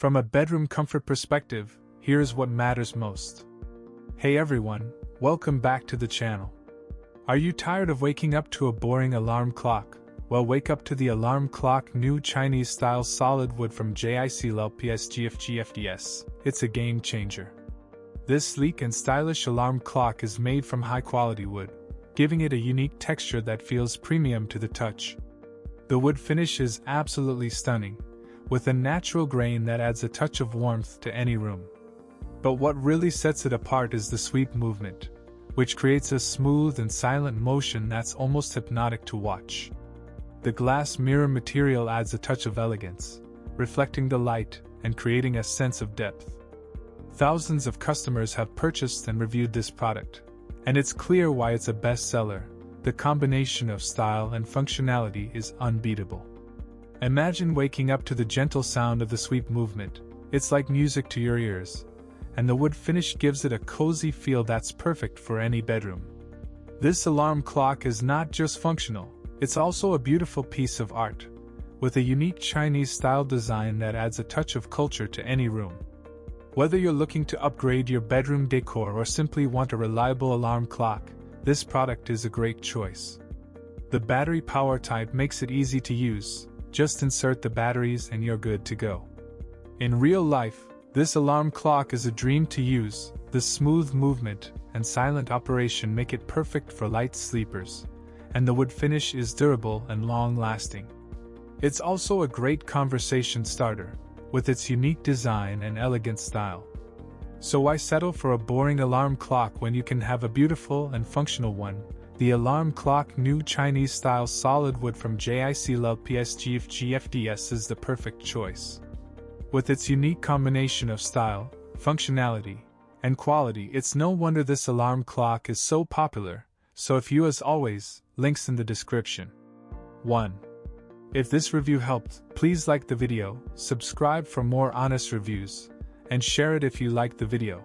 From a bedroom comfort perspective, here's what matters most. Hey everyone, welcome back to the channel. Are you tired of waking up to a boring alarm clock? Well, wake up to the alarm clock new Chinese-style solid wood from JICLPSGFGFDS. It's a game changer. This sleek and stylish alarm clock is made from high-quality wood, giving it a unique texture that feels premium to the touch. The wood finish is absolutely stunning, with a natural grain that adds a touch of warmth to any room. But what really sets it apart is the sweep movement, which creates a smooth and silent motion that's almost hypnotic to watch. The glass mirror material adds a touch of elegance, reflecting the light and creating a sense of depth. Thousands of customers have purchased and reviewed this product, and it's clear why it's a bestseller. The combination of style and functionality is unbeatable. Imagine waking up to the gentle sound of the sweep movement. It's like music to your ears, and the wood finish gives it a cozy feel that's perfect for any bedroom. This alarm clock is not just functional, it's also a beautiful piece of art, with a unique Chinese-style design that adds a touch of culture to any room. Whether you're looking to upgrade your bedroom decor or simply want a reliable alarm clock, this product is a great choice. The battery power type makes it easy to use. Just insert the batteries and you're good to go. In real life, this alarm clock is a dream to use. The smooth movement and silent operation make it perfect for light sleepers, and the wood finish is durable and long-lasting. It's also a great conversation starter, with its unique design and elegant style. So why settle for a boring alarm clock when you can have a beautiful and functional one? The alarm clock new Chinese-style solid wood from JICLPSGFGFDS is the perfect choice. With its unique combination of style, functionality, and quality, it's no wonder this alarm clock is so popular. So if you, as always, links in the description. 1. If this review helped, please like the video, subscribe for more honest reviews, and share it if you liked the video.